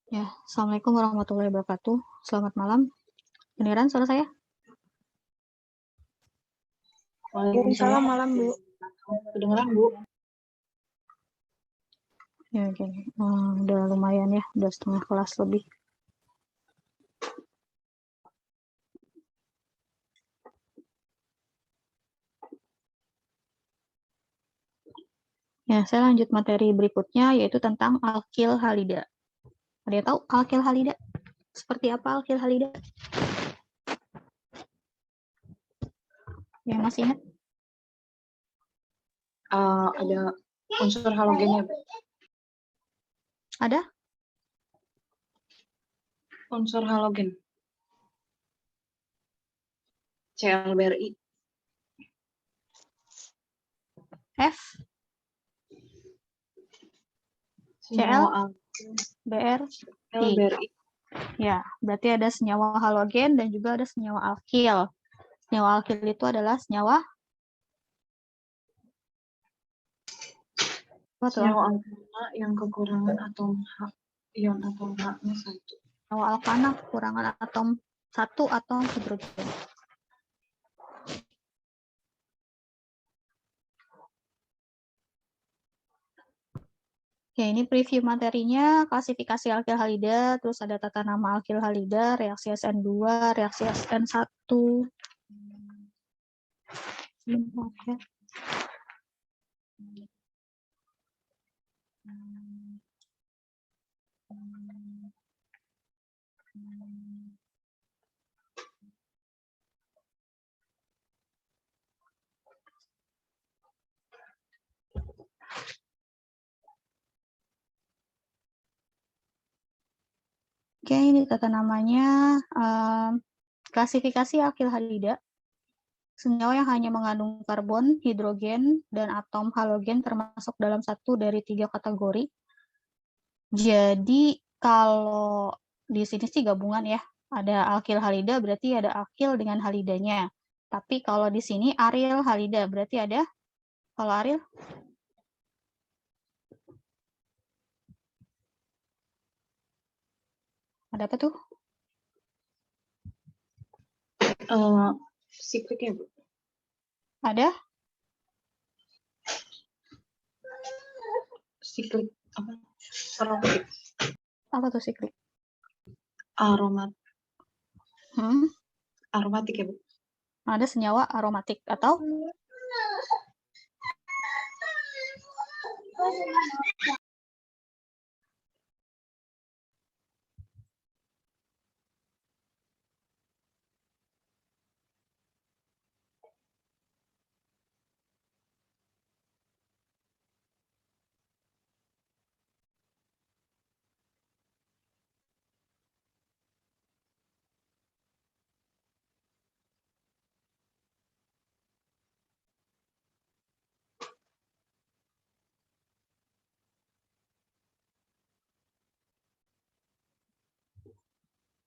Ya, Assalamualaikum warahmatullahi wabarakatuh. Selamat malam. Beneran suara saya? Waalaikumsalam malam, Bu. Kedengeran, Bu? Ya, oke. Udah lumayan ya, udah setengah kelas lebih. Ya, saya lanjut materi berikutnya, yaitu tentang alkil halida. Ada yang tahu alkil halida? Seperti apa alkil halida? Yang masih ingat? Ada unsur halogennya, Bu. Ada? Unsur halogen. ClBr(I). F, Senyawa Br, ClBr(I). Ya, berarti ada senyawa halogen dan juga ada senyawa alkil. Senyawa alkil itu adalah senyawa Senyawa alkana yang kekurangan atom ion atom H-nya 1. senyawa alkana kekurangan atom 1 atom hidrogen. Oke, ini preview materinya, klasifikasi alkil halida, terus ada tata nama alkil halida, reaksi SN2, reaksi SN1. Oke. Oke, ini tata namanya, klasifikasi alkil halida. Senyawa yang hanya mengandung karbon, hidrogen, dan atom halogen termasuk dalam satu dari 3 kategori. Jadi kalau di sini sih gabungan ya, ada alkil halida berarti ada alkil dengan halidanya. Tapi kalau di sini aril halida berarti ada, kalau aril? Ada apa tuh? Sikliknya, Bu. Ada? Siklik apa? Aromatik. Apa tuh siklik? Aromatik ya, Bu. Ada senyawa aromatik atau?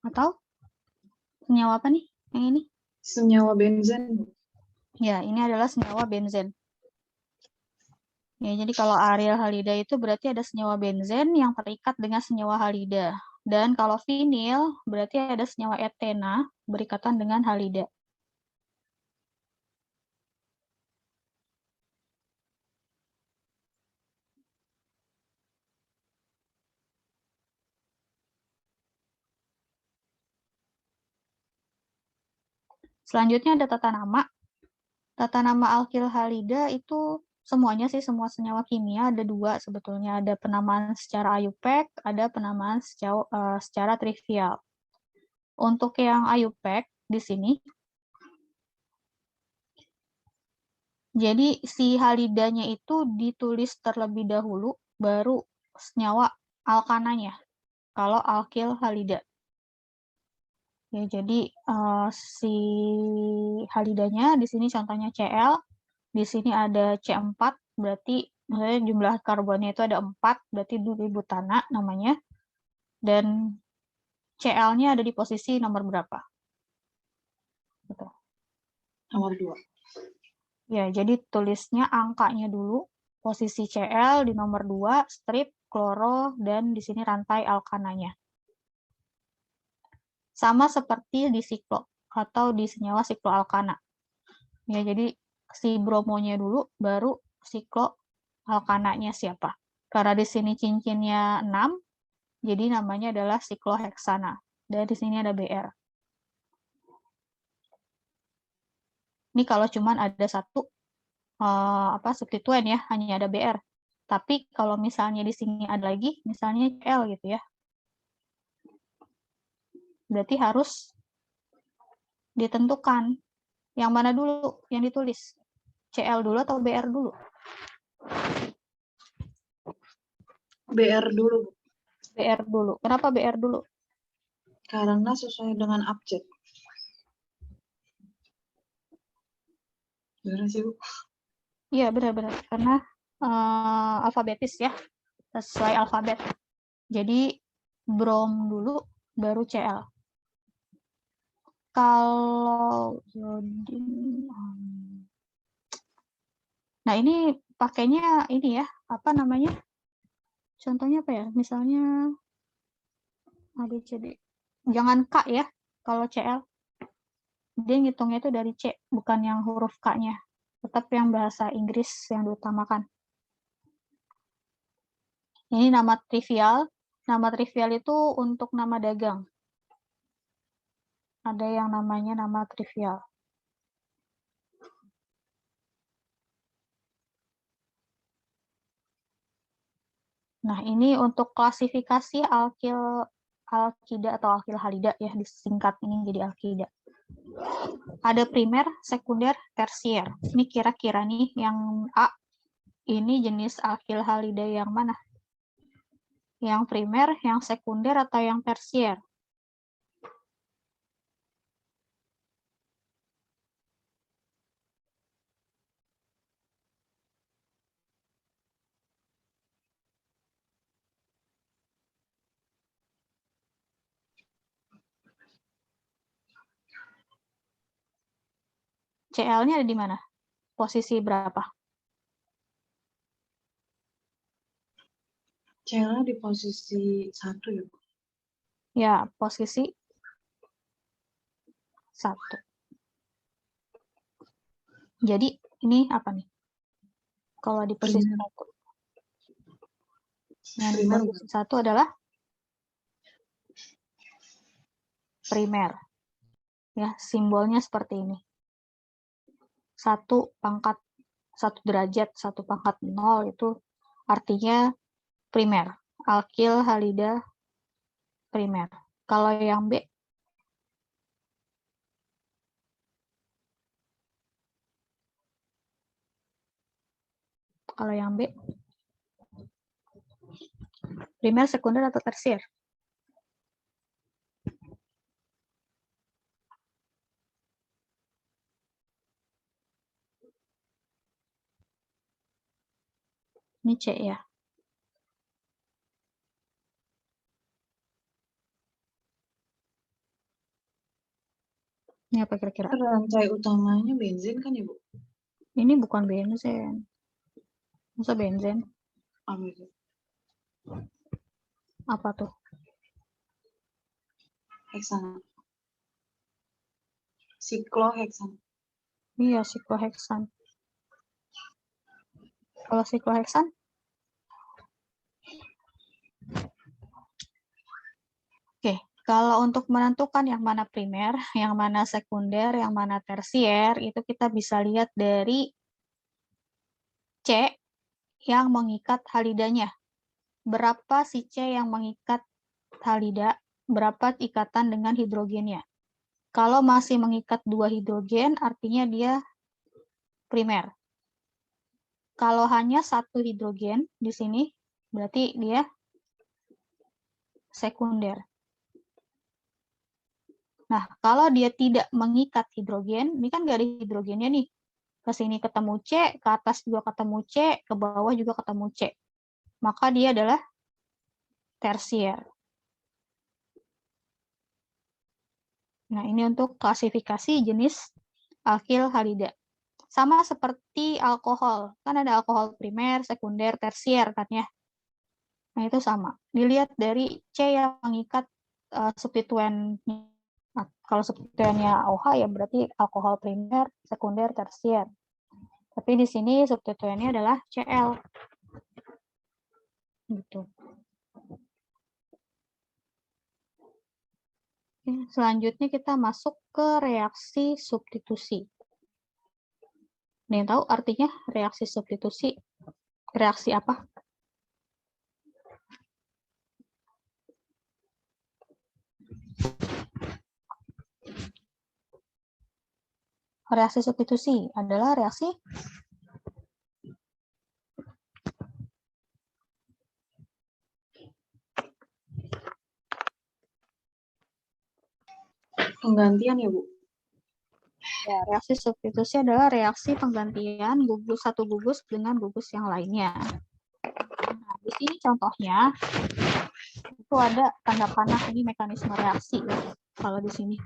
Atau senyawa apa nih yang ini? Senyawa benzen, Bu. Ya, ini adalah senyawa benzen. Ya, jadi kalau aril halida itu berarti ada senyawa benzen yang terikat dengan senyawa halida. Dan kalau vinil berarti ada senyawa etena berikatan dengan halida. Selanjutnya ada tata nama. Tata nama alkil halida itu semuanya sih, semua senyawa kimia ada 2 sebetulnya. Ada penamaan secara IUPAC, ada penamaan secara trivial. Untuk yang IUPAC di sini, jadi si halidanya itu ditulis terlebih dahulu, baru senyawa alkananya, kalau alkil halida. Ya, jadi si halidanya di sini contohnya Cl, di sini ada C4, berarti maksudnya jumlah karbonnya itu ada 4, berarti duributana namanya. Dan Cl-nya ada di posisi nomor berapa? Gitu. Nomor 2. Ya, jadi tulisnya angkanya dulu, posisi Cl, di nomor 2 strip, kloro, dan di sini rantai alkananya. Sama seperti di siklo atau di senyawa sikloalkana. Ya, jadi si bromonya dulu, baru sikloalkananya siapa. Karena di sini cincinnya 6, jadi namanya adalah sikloheksana. Dan di sini ada Br. Ini kalau cuman ada satu substituen ya, hanya ada Br. Tapi kalau misalnya di sini ada lagi, misalnya Cl gitu ya, berarti harus ditentukan yang mana dulu yang ditulis, Cl dulu atau Br dulu? BR dulu, Bu. Br dulu. Kenapa Br dulu? Karena sesuai dengan abjad. Benar sih, Bu? Iya, benar-benar. Karena alfabetis ya, sesuai alfabet. Jadi brom dulu, baru Cl. Kalau iodin, nah ini pakainya ini ya, apa namanya? Contohnya apa ya? Misalnya ABCD. Jangan K ya, kalau Cl. Dia ngitungnya itu dari C, bukan yang huruf K-nya. Tetap yang bahasa Inggris yang diutamakan. Ini nama trivial. Nama trivial itu untuk nama dagang. Ada yang namanya nama trivial. Nah, ini untuk klasifikasi alkida atau alkil halida ya, disingkat ini jadi alkida. Ada primer, sekunder, tersier. Ini kira-kira nih yang A, ini jenis alkil halida yang mana? Yang primer, yang sekunder, atau yang tersier? Cl-nya ada di mana? Posisi berapa? Cl di posisi 1 ya, Bu? Ya, posisi 1. Jadi, ini apa nih? Kalau di posisi 1. Yang di posisi 1 adalah primer. Ya, simbolnya seperti ini. 1 pangkat 1 derajat, 1 pangkat 0 itu artinya primer. Alkil halida primer. Kalau yang B, primer, sekunder, atau tersier? Ini C ya. Ini apa kira-kira? Rantai utamanya bensin kan ya, Bu? Ini bukan benzen. Masa benzen? Apa tuh? Heksana. Sikloheksan. Iya, sikloheksan. Kalau sikloheksan? Oke, kalau untuk menentukan yang mana primer, yang mana sekunder, yang mana tersier, itu kita bisa lihat dari C yang mengikat halidanya. Berapa si C yang mengikat halida, berapa ikatan dengan hidrogennya. Kalau masih mengikat 2 hidrogen, artinya dia primer. Kalau hanya 1 hidrogen di sini, berarti dia sekunder. Nah, kalau dia tidak mengikat hidrogen, ini kan nggak ada hidrogennya nih. Ke sini ketemu C, ke atas juga ketemu C, ke bawah juga ketemu C. Maka dia adalah tersier. Nah, ini untuk klasifikasi jenis alkil halida. Sama seperti alkohol. Kan ada alkohol primer, sekunder, tersier kan ya. Nah, itu sama. Dilihat dari C yang mengikat substituennya. Nah, kalau substituennya OH ya berarti alkohol primer, sekunder, tersier. Tapi di sini substituennya adalah Cl. Gitu. Oke, selanjutnya kita masuk ke reaksi substitusi. Ada yang tahu artinya reaksi substitusi? Reaksi apa? Reaksi substitusi adalah reaksi Penggantian ya, Bu? ya, reaksi substitusi adalah reaksi penggantian gugus satu gugus dengan gugus yang lainnya. Nah, di sini contohnya itu ada tanda panah, ini mekanisme reaksi ya. Kalau di sini.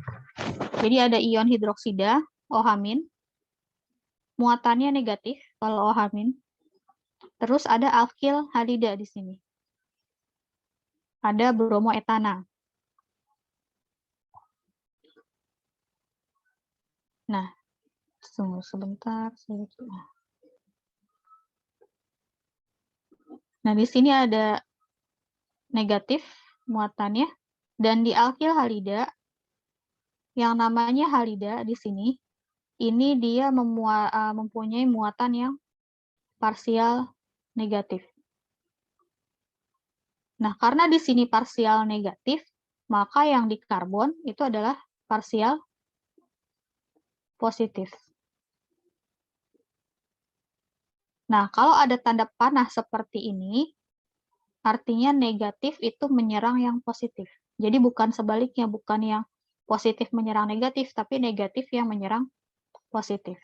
Jadi ada ion hidroksida OH-, muatannya negatif kalau OH-. Terus ada alkil halida di sini. Ada bromoetana. Nah, tunggu sebentar. Nah, di sini ada negatif muatannya. Dan di alkil halida, yang namanya halida di sini, ini dia mempunyai muatan yang parsial negatif. Nah, karena di sini parsial negatif, maka yang di karbon itu adalah parsial positif. Nah, kalau ada tanda panah seperti ini, artinya negatif itu menyerang yang positif. Jadi bukan sebaliknya, bukan yang positif menyerang negatif, tapi negatif yang menyerang positif.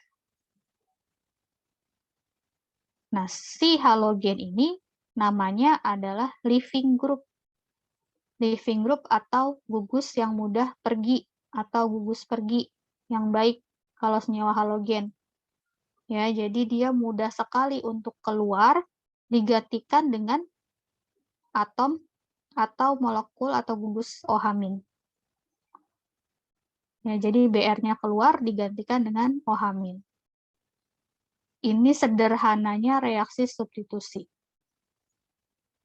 Nah, si halogen ini namanya adalah leaving group. Leaving group atau gugus yang mudah pergi, atau gugus pergi yang baik kalau senyawa halogen. Ya, jadi dia mudah sekali untuk keluar digantikan dengan atom atau molekul atau gugus OH-. Ya, jadi Br-nya keluar digantikan dengan OH-. Ini sederhananya reaksi substitusi.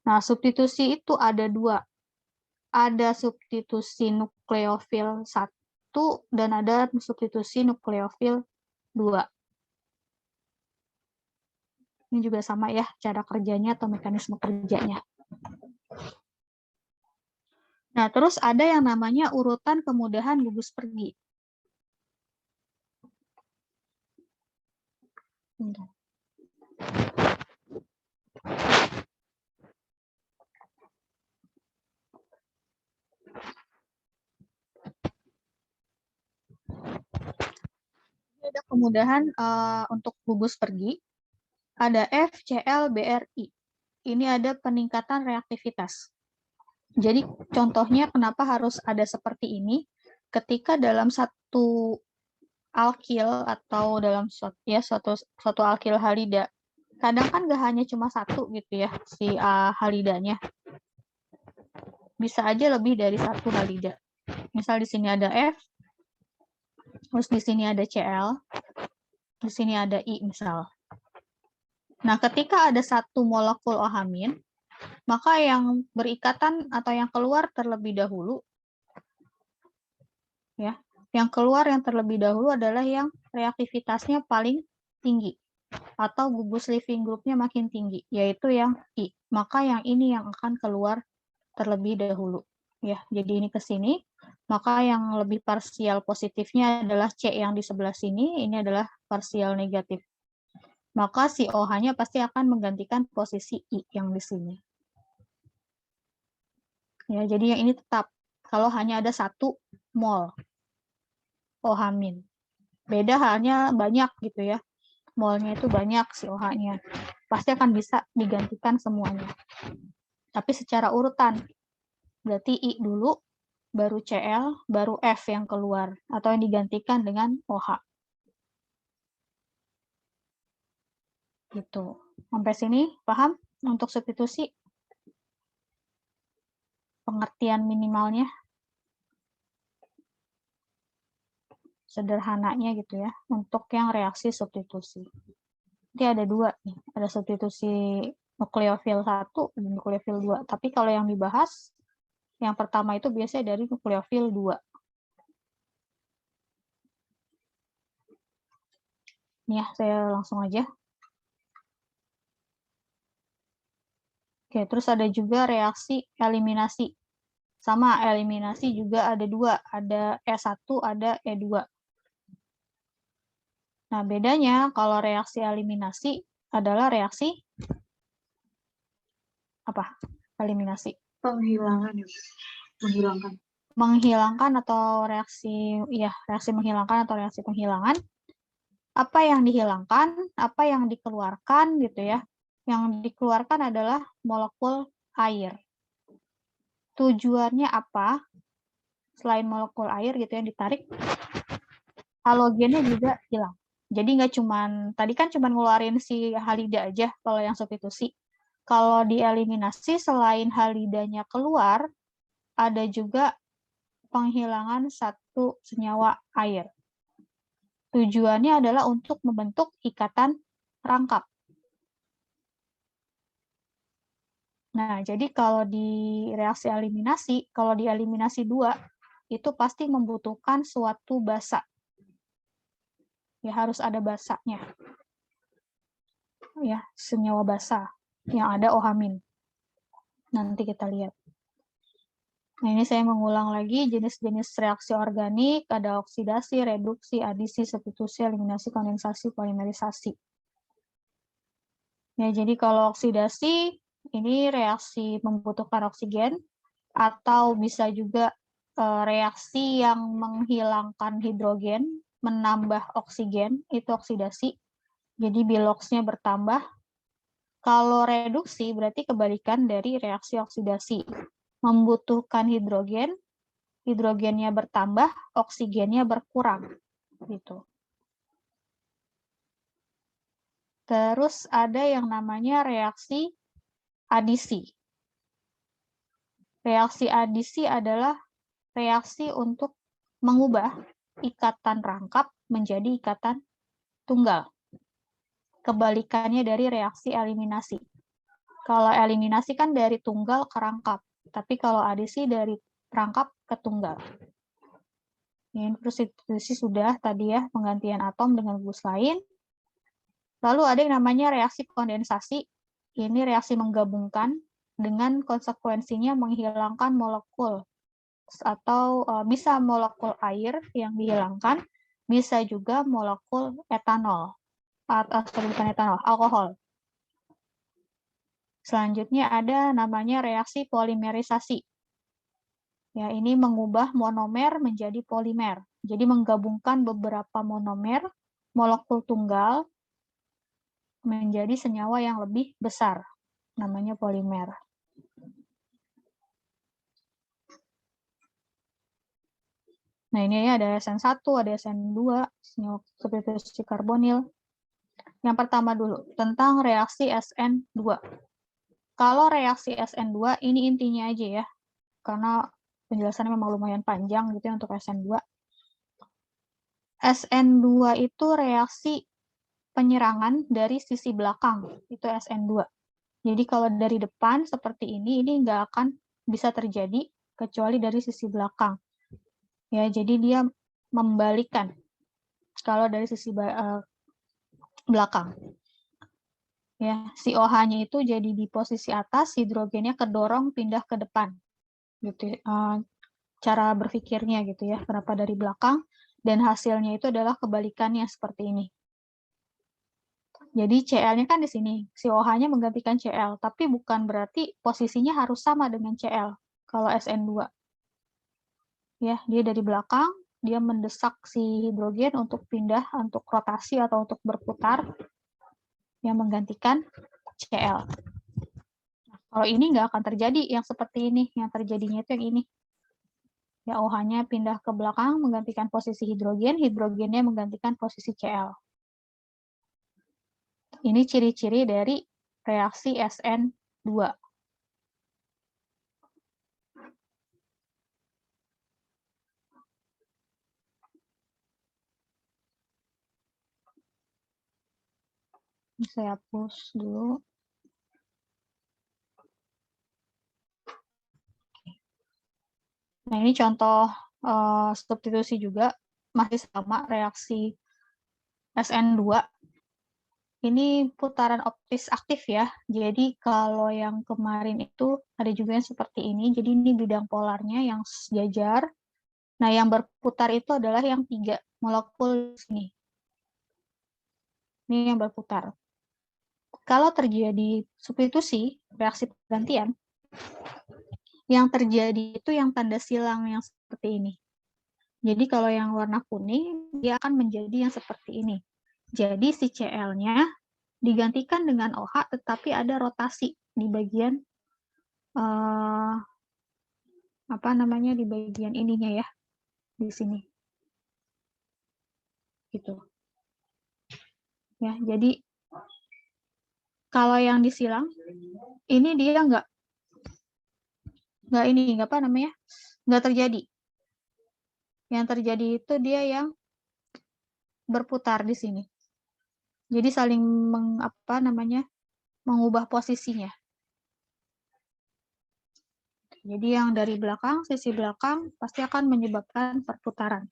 Nah, substitusi itu ada dua. Ada substitusi nukleofil 1 dan ada substitusi nukleofil 2. Ini juga sama ya cara kerjanya atau mekanisme kerjanya. Nah, terus ada yang namanya urutan kemudahan gugus pergi. Ada kemudahan untuk gugus pergi. Ada FCl BRI. Ini ada peningkatan reaktivitas. Jadi contohnya kenapa harus ada seperti ini? Ketika dalam satu alkil atau dalam suatu alkil halida, kadang kan nggak hanya cuma satu gitu ya si halidanya. Bisa aja lebih dari satu halida. Misal di sini ada F, terus di sini ada Cl, di sini ada I misal. Nah, ketika ada satu molekul OH-, maka yang berikatan atau yang keluar terlebih dahulu, ya, yang keluar yang terlebih dahulu adalah yang reaktivitasnya paling tinggi atau gugus leaving groupnya makin tinggi, yaitu yang I. Maka yang ini yang akan keluar terlebih dahulu. Ya, jadi ini ke sini, maka yang lebih parsial positifnya adalah C yang di sebelah sini, ini adalah parsial negatif. Maka si OH-nya pasti akan menggantikan posisi I yang di sini. Ya, jadi yang ini tetap kalau hanya ada 1 mol OH-. Beda halnya banyak gitu ya. Molnya itu banyak si OH-nya. Pasti akan bisa digantikan semuanya. Tapi secara urutan. Berarti I dulu, baru Cl, baru F yang keluar atau yang digantikan dengan OH. Gitu. Sampai sini paham untuk substitusi? Pengertian minimalnya? Sederhananya gitu ya, untuk yang reaksi substitusi. Jadi ada dua nih, ada substitusi nukleofil 1 dan nukleofil 2. Tapi kalau yang dibahas, yang pertama itu biasanya dari nukleofil 2. Nih ya, saya langsung aja. Oke, terus ada juga reaksi eliminasi. Sama, eliminasi juga ada dua, ada E1, ada E2. Nah, bedanya kalau reaksi eliminasi adalah reaksi apa? Eliminasi. Penghilangan ya. Menghilangkan. Menghilangkan atau reaksi, ya, reaksi menghilangkan atau reaksi penghilangan. Apa yang dihilangkan, apa yang dikeluarkan gitu ya. Yang dikeluarkan adalah molekul air. Tujuannya apa? Selain molekul air gitu yang ditarik, halogennya juga hilang. Jadi nggak cuman, tadi kan cuman ngeluarin si halida aja kalau yang substitusi. Kalau dieliminasi selain halidanya keluar, ada juga penghilangan satu senyawa air. Tujuannya adalah untuk membentuk ikatan rangkap. Nah, jadi kalau di reaksi eliminasi, kalau di eliminasi 2, itu pasti membutuhkan suatu basa. Ya, harus ada basanya. Ya, senyawa basa yang ada OH-. Nanti kita lihat. Nah, ini saya mengulang lagi jenis-jenis reaksi organik, ada oksidasi, reduksi, adisi, substitusi, eliminasi, kondensasi, polimerisasi. Ya, jadi kalau oksidasi, ini reaksi membutuhkan oksigen, atau bisa juga reaksi yang menghilangkan hidrogen, menambah oksigen, itu oksidasi. Jadi biloxnya bertambah. Kalau reduksi berarti kebalikan dari reaksi oksidasi. Membutuhkan hidrogen, hidrogennya bertambah, oksigennya berkurang. Gitu. Terus ada yang namanya reaksi adisi. Reaksi adisi adalah reaksi untuk mengubah ikatan rangkap menjadi ikatan tunggal. Kebalikannya dari reaksi eliminasi. Kalau eliminasi kan dari tunggal ke rangkap, tapi kalau adisi dari rangkap ke tunggal. Ini substitusi sudah tadi ya, penggantian atom dengan gugus lain. Lalu ada yang namanya reaksi kondensasi. Ini reaksi menggabungkan dengan konsekuensinya menghilangkan molekul atau bisa molekul air yang dihilangkan, bisa juga molekul etanol atau bukan etanol, alkohol. Selanjutnya ada namanya reaksi polimerisasi. Ya, ini mengubah monomer menjadi polimer. Jadi menggabungkan beberapa monomer molekul tunggal menjadi senyawa yang lebih besar, namanya polimer. Nah, ini ya ada SN1, ada SN2, senyawa substitusi karbonil. Yang pertama dulu, tentang reaksi SN2. Kalau reaksi SN2, ini intinya aja ya, karena penjelasannya memang lumayan panjang gitu ya untuk SN2. SN2 itu reaksi penyerangan dari sisi belakang, itu SN2. Jadi kalau dari depan seperti ini nggak akan bisa terjadi kecuali dari sisi belakang. Ya, jadi dia membalikan kalau dari sisi belakang. Ya, si OH-nya itu jadi di posisi atas, hidrogennya kedorong pindah ke depan. Gitu. Cara berpikirnya gitu ya, kenapa dari belakang, dan hasilnya itu adalah kebalikannya seperti ini. Jadi Cl-nya kan di sini, si OH-nya menggantikan Cl, tapi bukan berarti posisinya harus sama dengan Cl kalau SN2. Ya, dia dari belakang, dia mendesak si hidrogen untuk pindah, untuk rotasi atau untuk berputar, yang menggantikan Cl. Nah, kalau ini nggak akan terjadi yang seperti ini, yang terjadinya itu yang ini. Ya, OH-nya pindah ke belakang, menggantikan posisi hidrogen, hidrogennya menggantikan posisi Cl. Ini ciri-ciri dari reaksi SN2. Saya hapus dulu. Nah, ini contoh substitusi juga, masih sama reaksi SN2. Ini putaran optis aktif ya. Jadi kalau yang kemarin itu ada juga yang seperti ini. Jadi ini bidang polarnya yang sejajar. Nah, yang berputar itu adalah yang 3 molekul sini. Ini yang berputar. Kalau terjadi substitusi, reaksi pergantian, yang terjadi itu yang tanda silang yang seperti ini. Jadi kalau yang warna kuning, dia akan menjadi yang seperti ini. Jadi si Cl-nya digantikan dengan OH, tetapi ada rotasi di bagian apa namanya, di bagian ininya ya, di sini. Gitu. Ya, jadi kalau yang disilang, ini dia nggak apa namanya, nggak terjadi. Yang terjadi itu dia yang berputar di sini. Jadi saling mengubah posisinya. Jadi yang dari belakang, sisi belakang pasti akan menyebabkan perputaran.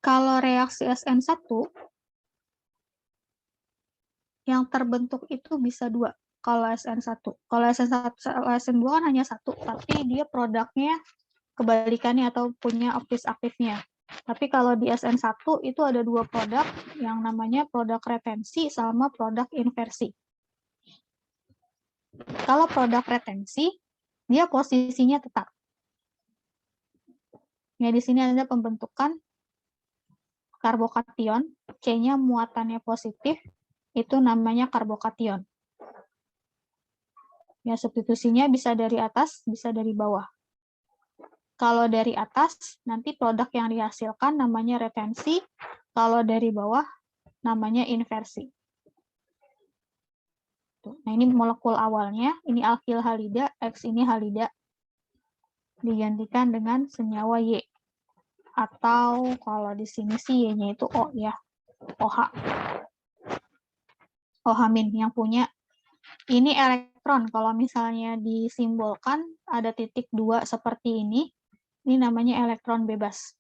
Kalau reaksi SN1, yang terbentuk itu bisa 2. Kalau SN1. Kalau SN2 kan hanya 1, tapi dia produknya kebalikannya atau punya optis aktifnya. Tapi kalau di SN1 itu ada 2 produk, yang namanya produk retensi sama produk inversi. Kalau produk retensi, dia posisinya tetap. Ya, di sini ada pembentukan karbokation, C-nya muatannya positif, itu namanya karbokation. Ya, substitusinya bisa dari atas, bisa dari bawah. Kalau dari atas, nanti produk yang dihasilkan namanya retensi, kalau dari bawah namanya inversi. Nah, ini molekul awalnya, ini alkil halida, X ini halida, digantikan dengan senyawa Y. Atau kalau di sini sih Y-nya itu O ya, OH. OH- yang punya ini elektron. Kalau misalnya disimbolkan ada titik 2 seperti ini namanya elektron bebas.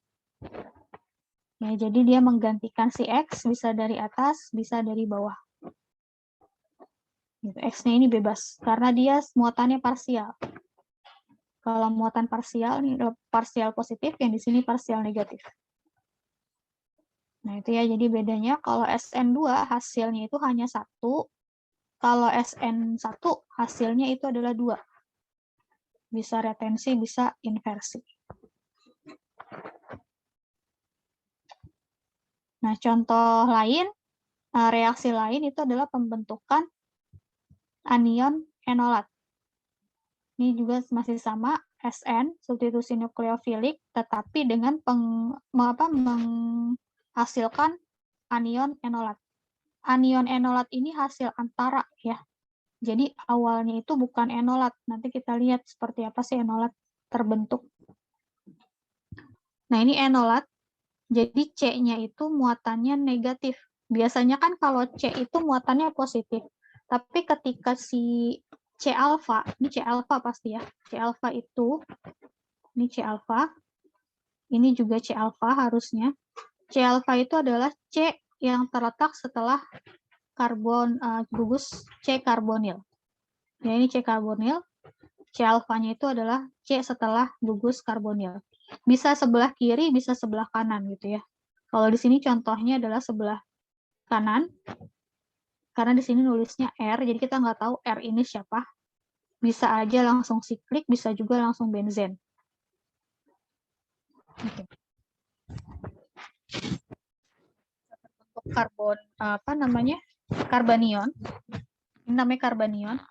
Ya, jadi dia menggantikan si X, bisa dari atas, bisa dari bawah. X-nya ini bebas, karena dia muatannya parsial. Kalau muatan parsial, ini parsial positif, yang di sini parsial negatif. Nah, itu ya, jadi bedanya kalau SN2 hasilnya itu hanya 1, kalau SN1 hasilnya itu adalah 2. Bisa retensi, bisa inversi. Nah, contoh lain, reaksi lain itu adalah pembentukan anion enolat. Ini juga masih sama, SN, substitusi nukleofilik, tetapi dengan menghasilkan anion enolat. Anion enolat ini hasil antara ya. Jadi awalnya itu bukan enolat. Nanti kita lihat seperti apa sih enolat terbentuk. Nah, ini enolat. Jadi C-nya itu muatannya negatif. Biasanya kan kalau C itu muatannya positif. Tapi ketika si C alfa, ini C alfa pasti ya. C alfa itu, ini C alfa, ini juga C alfa harusnya. C alfa itu adalah C yang terletak setelah karbon gugus C karbonil. Ya, ini C karbonil. C alfanya itu adalah C setelah gugus karbonil. Bisa sebelah kiri, bisa sebelah kanan gitu ya. Kalau di sini contohnya adalah sebelah kanan. Karena di sini nulisnya R, jadi kita nggak tahu R ini siapa. Bisa aja langsung siklik, bisa juga langsung benzen. Okay. Untuk karbon, karbanion. Ini namanya karbanion.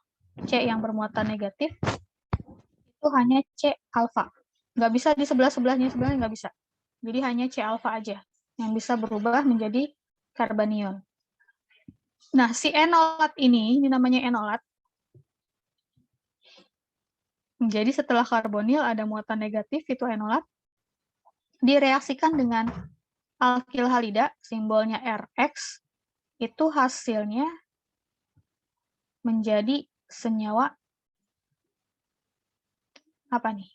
C yang bermuatan negatif. itu hanya C alfa. Nggak bisa di sebelah-sebelahnya nggak bisa. Jadi hanya C alfa aja yang bisa berubah menjadi karbanion. Nah, si enolat ini namanya enolat. Jadi setelah karbonil ada muatan negatif, itu enolat. Direaksikan dengan alkil halida, simbolnya RX, itu hasilnya menjadi senyawa apa nih?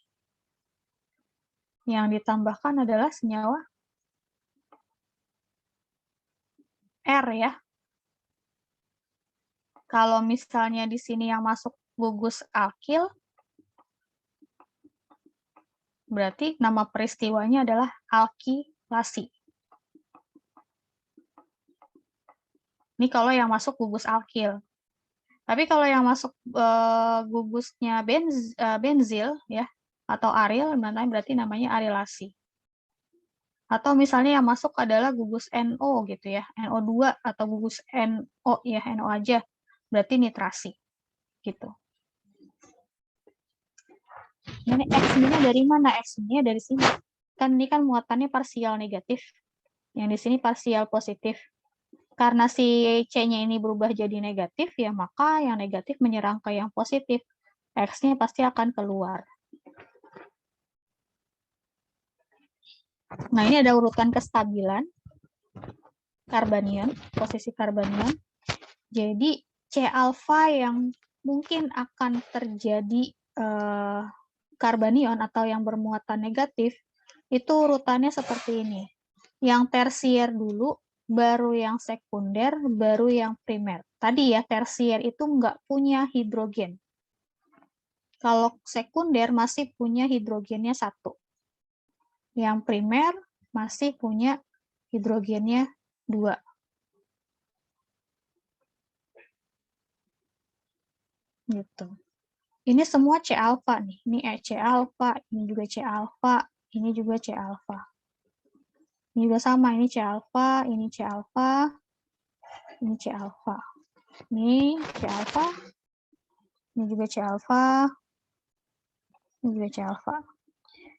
Yang ditambahkan adalah senyawa R ya. Kalau misalnya di sini yang masuk gugus alkil, berarti nama peristiwanya adalah alkilasi. Ini kalau yang masuk gugus alkil. Tapi kalau yang masuk gugusnya benzil ya atau aril, berarti namanya arilasi. Atau misalnya yang masuk adalah gugus NO gitu ya, NO2 atau gugus NO ya, NO aja, berarti nitrasi gitu. Ini X-nya dari mana? X-nya dari sini. Kan ini kan muatannya parsial negatif. Yang di sini parsial positif. Karena si C-nya ini berubah jadi negatif, ya maka yang negatif menyerang ke yang positif. X-nya pasti akan keluar. Nah, ini ada urutan kestabilan karbanion, posisi karbanion. Jadi, C alfa yang mungkin akan terjadi karbanion atau yang bermuatan negatif, itu urutannya seperti ini. Yang tersier dulu, baru yang sekunder, baru yang primer. Tadi ya, tersier itu nggak punya hidrogen. Kalau sekunder masih punya hidrogennya 1. Yang primer masih punya hidrogennya 2. Gitu. Ini semua C alfa nih. Ini C alfa, ini juga C alfa, ini juga C alfa. Ini juga sama, ini C alfa, ini C alfa, ini C alfa. Ini C alfa, ini juga C alfa, ini juga C alfa.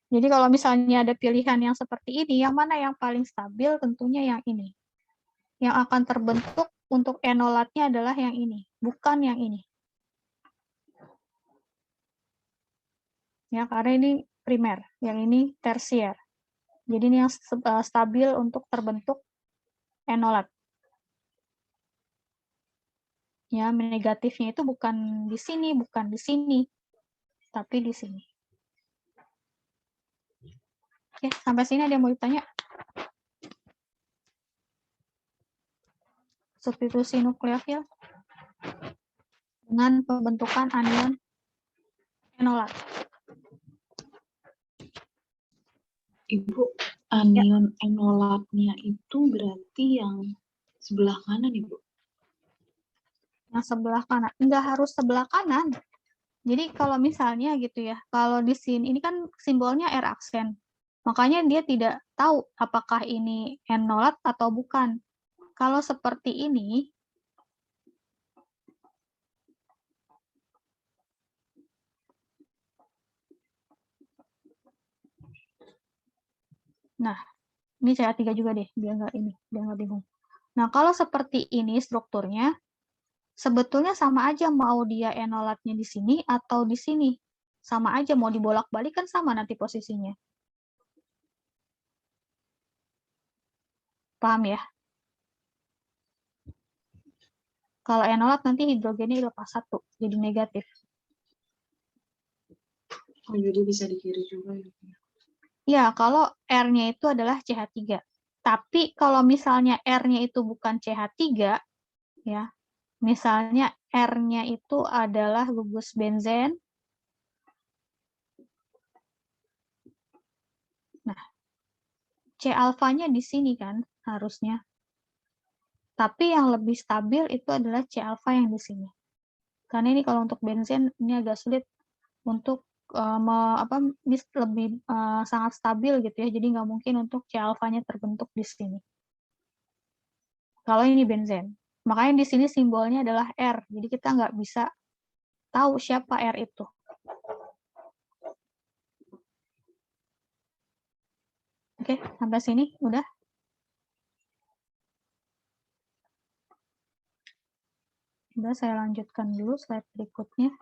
Jadi kalau misalnya ada pilihan yang seperti ini, yang mana yang paling stabil? Tentunya yang ini. Yang akan terbentuk untuk enolatnya adalah yang ini, bukan yang ini. Ya, karena ini primer, yang ini tersier. Jadi ini yang stabil untuk terbentuk enolat. Ya, negatifnya itu bukan di sini, bukan di sini, tapi di sini. Oke, sampai sini ada yang mau ditanya? Substitusi nukleofil dengan pembentukan anion enolat. Ibu, anion enolatnya itu berarti yang sebelah kanan, Ibu? Yang sebelah kanan. Enggak harus sebelah kanan. Jadi kalau misalnya gitu ya, kalau di sini, ini kan simbolnya R aksen. Makanya dia tidak tahu apakah ini enolat atau bukan. Kalau seperti ini, nah, ini CH3 juga deh, biar nggak bingung. Nah, kalau seperti ini strukturnya, sebetulnya sama aja mau dia enolatnya di sini atau di sini. Sama aja, mau dibolak-balik kan sama nanti posisinya. Paham ya? Kalau enolat nanti hidrogennya lepas 1, jadi negatif. Oh, jadi bisa di kiri juga ya? Ya, kalau R-nya itu adalah CH3. Tapi kalau misalnya R-nya itu bukan CH3, ya, misalnya R-nya itu adalah gugus benzen. Nah, C alfanya di sini kan harusnya. Tapi yang lebih stabil itu adalah C alfa yang di sini. Karena ini kalau untuk benzen ini agak sulit untuk lebih sangat stabil gitu ya. Jadi nggak mungkin untuk C alfanya terbentuk di sini. Kalau ini benzen. Makanya di sini simbolnya adalah R. Jadi kita nggak bisa tahu siapa R itu. Oke, sampai sini udah. Udah, saya lanjutkan dulu slide berikutnya.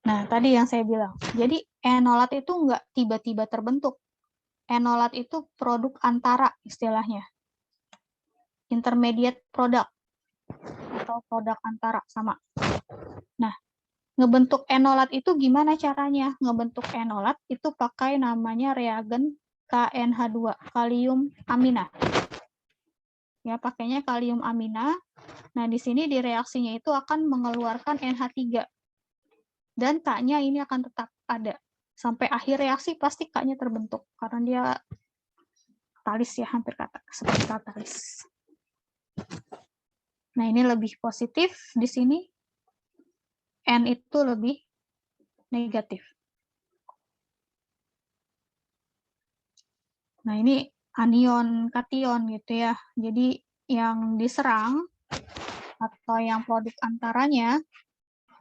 Nah, tadi yang saya bilang. Jadi, enolat itu nggak tiba-tiba terbentuk. Enolat itu produk antara istilahnya. Intermediate product atau produk antara sama. Nah, ngebentuk enolat itu gimana caranya? Ngebentuk enolat itu pakai namanya reagen KNH2, kalium amina. Ya, pakainya kalium amina. Nah, di sini di reaksinya itu akan mengeluarkan NH3. Dan K-nya ini akan tetap ada. Sampai akhir reaksi pasti K-nya terbentuk. Karena dia katalis ya, hampir kata seperti katalis. Nah, ini lebih positif di sini. N itu lebih negatif. Nah, ini anion, kation gitu ya. Jadi yang diserang atau yang produk antaranya,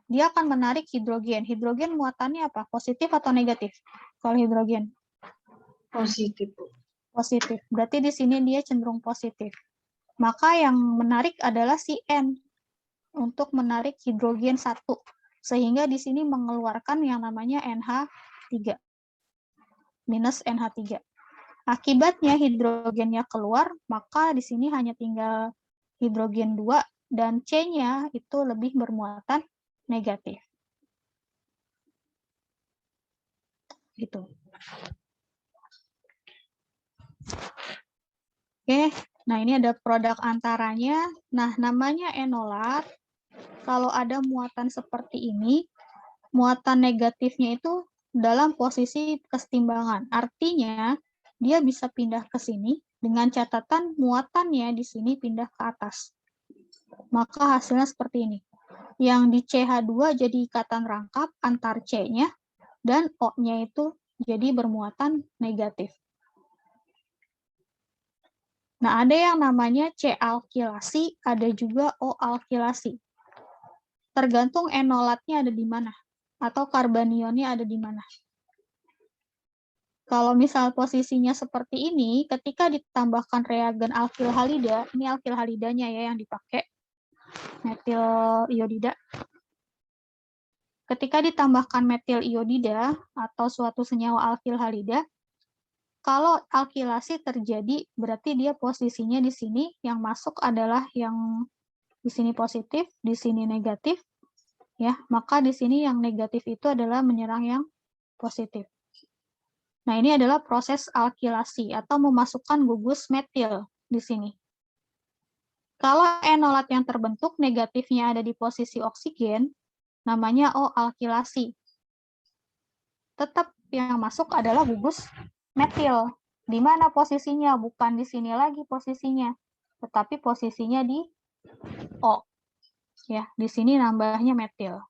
dia akan menarik hidrogen. Hidrogen muatannya apa? Positif atau negatif? Kalau hidrogen? Positif. Positif. Berarti di sini dia cenderung positif. Maka yang menarik adalah si N untuk menarik hidrogen 1. Sehingga di sini mengeluarkan yang namanya NH3. Minus NH3. Akibatnya hidrogennya keluar, maka di sini hanya tinggal hidrogen 2 dan C-nya itu lebih bermuatan negatif. Gitu. Oke, nah ini ada produk antaranya. Nah, namanya enolat. Kalau ada muatan seperti ini, muatan negatifnya itu dalam posisi kesetimbangan. Artinya, dia bisa pindah ke sini dengan catatan muatannya di sini pindah ke atas. Maka hasilnya seperti ini. Yang di CH2 jadi ikatan rangkap antar C-nya dan O-nya itu jadi bermuatan negatif. Nah, ada yang namanya C-alkilasi, ada juga O-alkilasi. Tergantung enolatnya ada di mana, atau karbonionnya ada di mana. Kalau misal posisinya seperti ini, ketika ditambahkan reagen alkil halida, ini alkil halidanya ya yang dipakai, metil iodida. Ketika ditambahkan metil iodida atau suatu senyawa alkil halida, kalau alkilasi terjadi, berarti dia posisinya di sini, yang masuk adalah yang di sini positif, di sini negatif, ya. Maka di sini yang negatif itu adalah menyerang yang positif. Nah, ini adalah proses alkilasi atau memasukkan gugus metil di sini. Kalau enolat yang terbentuk negatifnya ada di posisi oksigen, namanya O-alkilasi. Tetap yang masuk adalah gugus metil. Di mana posisinya? Bukan di sini lagi posisinya, tetapi posisinya di O. Ya, di sini nambahnya metil.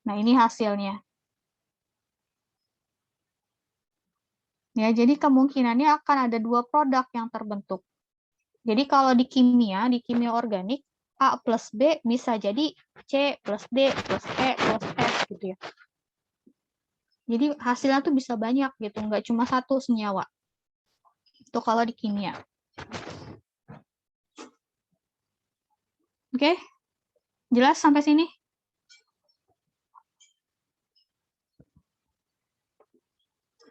Nah, ini hasilnya. Ya, jadi kemungkinannya akan ada 2 produk yang terbentuk. Jadi kalau di kimia organik, A plus B bisa jadi C plus D plus E plus F gitu ya. Jadi hasilnya tuh bisa banyak gitu, nggak cuma satu senyawa. Itu kalau di kimia. Oke, jelas sampai sini?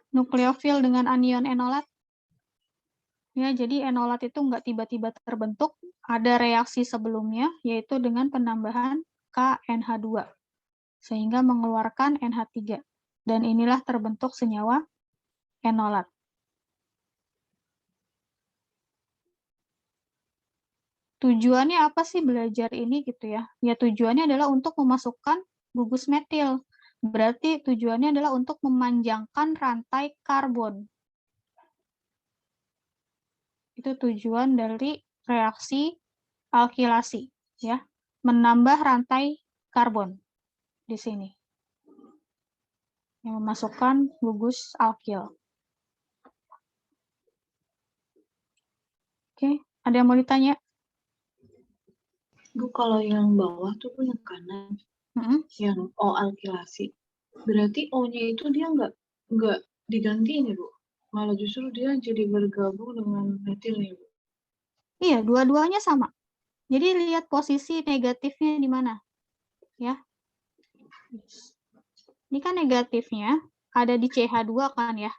Nukleofil dengan anion enolat. Ya, jadi enolat itu nggak tiba-tiba terbentuk, ada reaksi sebelumnya, yaitu dengan penambahan KNH2, sehingga mengeluarkan NH3. Dan inilah terbentuk senyawa enolat. Tujuannya apa sih belajar ini gitu ya? Ya tujuannya adalah untuk memasukkan gugus metil. Berarti tujuannya adalah untuk memanjangkan rantai karbon. Itu tujuan dari reaksi alkilasi, ya. Menambah rantai karbon di sini. Yang memasukkan gugus alkil. Oke, ada yang mau ditanya? Bu, kalau yang bawah tuh Bu, yang kanan, yang O alkilasi, berarti O-nya itu dia nggak digantiin ya Bu? Malah justru dia jadi bergabung dengan metilnya Bu. Iya, dua-duanya sama. Jadi lihat posisi negatifnya di mana. Ya. Ini kan negatifnya ada di CH2 kan ya.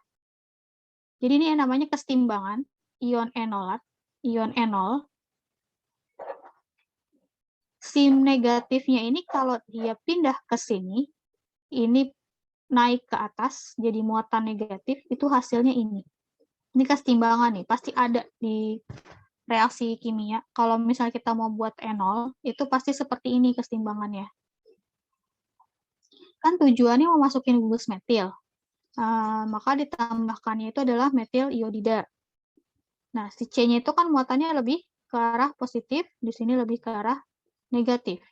Jadi ini yang namanya kesetimbangan ion enolat, ion enol. SIM negatifnya ini kalau dia pindah ke sini, ini naik ke atas, jadi muatan negatif, itu hasilnya ini. Ini kesetimbangan nih, pasti ada di reaksi kimia. Kalau misalnya kita mau buat enol, itu pasti seperti ini kesetimbangannya. Kan tujuannya mau masukin gugus metil. Maka ditambahkannya itu adalah metil iodida. Nah, si C-nya itu kan muatannya lebih ke arah positif, di sini lebih ke arah negatif.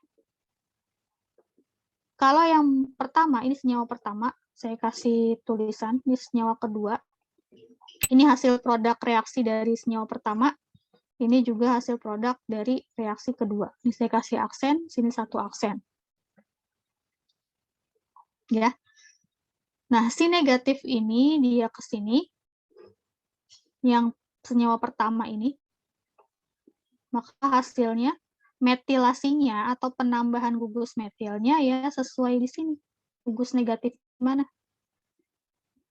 Kalau yang pertama, ini senyawa pertama, saya kasih tulisan, ini senyawa kedua. Ini hasil produk reaksi dari senyawa pertama, ini juga hasil produk dari reaksi kedua. Ini saya kasih aksen, sini satu aksen. Ya. Nah, si negatif ini dia ke sini, yang senyawa pertama ini, maka hasilnya metilasinya atau penambahan gugus metilnya ya sesuai di sini. Gugus negatif mana?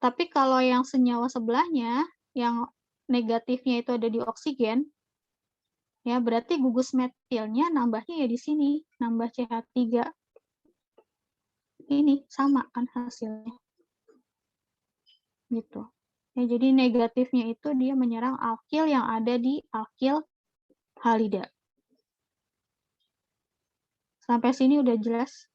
Tapi kalau yang senyawa sebelahnya, yang negatifnya itu ada di oksigen, ya berarti gugus metilnya nambahnya ya di sini, nambah CH3. Ini sama kan hasilnya. Gitu. Ya, jadi negatifnya itu dia menyerang alkil yang ada di alkil halida. Sampai sini udah jelas?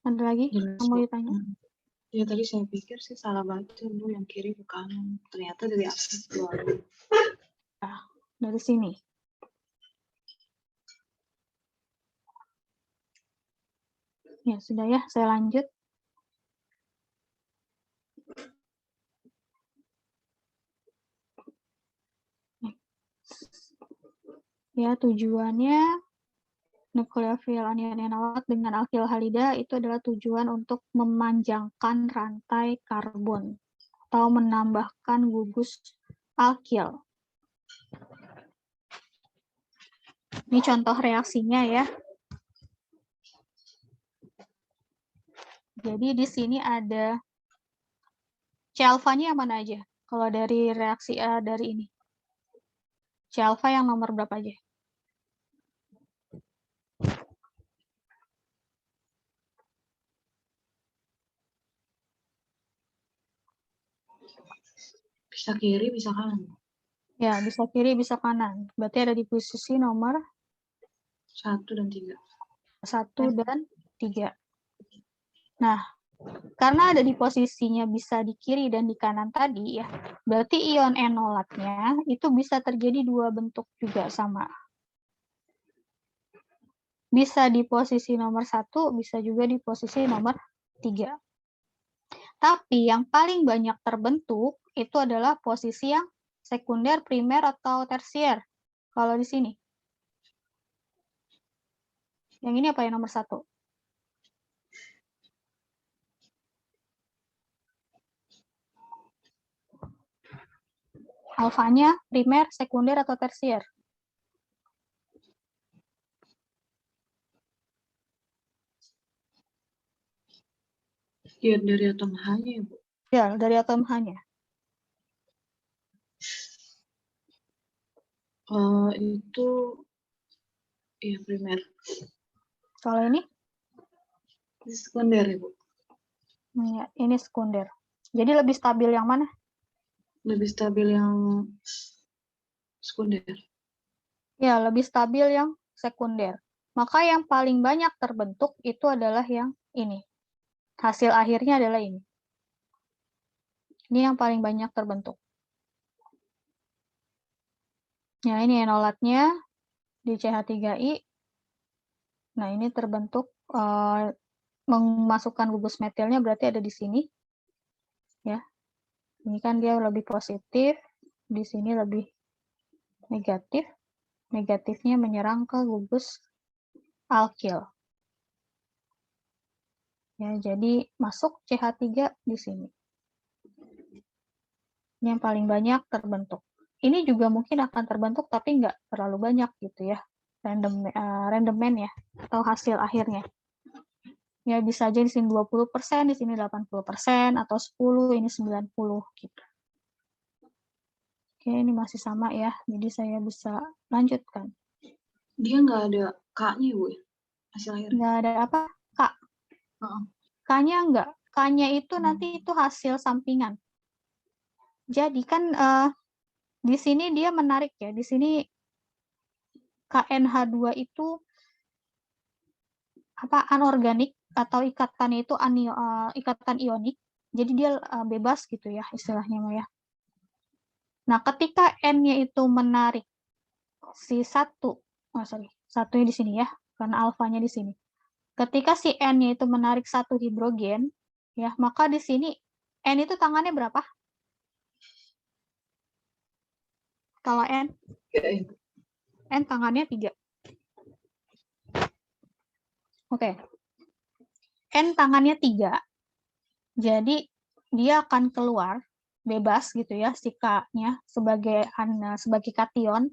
Ada lagi? Mau ditanya? Ya tadi saya pikir sih salah baca Bu, yang kiri ke kanan. Ternyata dari atas keluar. Nah, dari sini. Ya, sudah ya, saya lanjut. Ya, tujuannya nukleofil anion enolat dengan alkil halida itu adalah tujuan untuk memanjangkan rantai karbon atau menambahkan gugus alkil. Ini contoh reaksinya ya. Jadi di sini ada C-alfanya yang mana aja? Kalau dari reaksi A dari ini. C-alfa yang nomor berapa aja? Bisa kiri, bisa kanan. Ya, bisa kiri, bisa kanan. Berarti ada di posisi nomor 1 dan 3. 1 dan 3. Nah, karena ada di posisinya bisa di kiri dan di kanan tadi ya, berarti ion enolatnya itu bisa terjadi dua bentuk juga sama. Bisa di posisi nomor 1, bisa juga di posisi nomor 3. Tapi yang paling banyak terbentuk itu adalah posisi yang sekunder, primer, atau tersier. Kalau di sini. Yang ini apa yang nomor 1? Alfanya, primer, sekunder, atau tersier? Ya, dari atom H-nya ya, Bu? Ya, dari atom H-nya. Itu ya primer. Kalau ini? Ini sekunder ya, Bu? Ya, ini sekunder. Jadi lebih stabil yang mana? Lebih stabil yang sekunder. Ya, lebih stabil yang sekunder. Maka yang paling banyak terbentuk itu adalah yang ini. Hasil akhirnya adalah ini. Ini yang paling banyak terbentuk. Ya, ini enolatnya di CH3I. Nah, ini terbentuk memasukkan gugus metilnya berarti ada di sini. Ya. Ini kan dia lebih positif, di sini lebih negatif. Negatifnya menyerang ke gugus alkil. Ya, jadi masuk CH3 di sini. Ini yang paling banyak terbentuk. Ini juga mungkin akan terbentuk tapi nggak terlalu banyak gitu ya. Randoman ya, atau hasil akhirnya. Ya bisa aja di sini 20%, di sini 80%, atau 10, ini 90 gitu. Oke, ini masih sama ya. Jadi saya bisa lanjutkan. Dia nggak ada K-nya, Bu, hasil akhirnya. Nggak ada apa? K. K-nya enggak. K-nya itu nanti itu hasil sampingan. Jadi kan di sini dia menarik ya. Di sini KNH2 itu apa anorganik atau ikatannya itu ikatan ionik. Jadi dia bebas gitu ya istilahnya ya. Nah, ketika N-nya itu menarik si satunya di sini ya, karena alfanya di sini. Ketika si N-nya itu menarik satu hidrogen, ya, maka di sini N itu tangannya berapa? Kalau N? N tangannya 3. Oke. N tangannya 3. Jadi, dia akan keluar bebas gitu ya, si K-nya sebagai kation.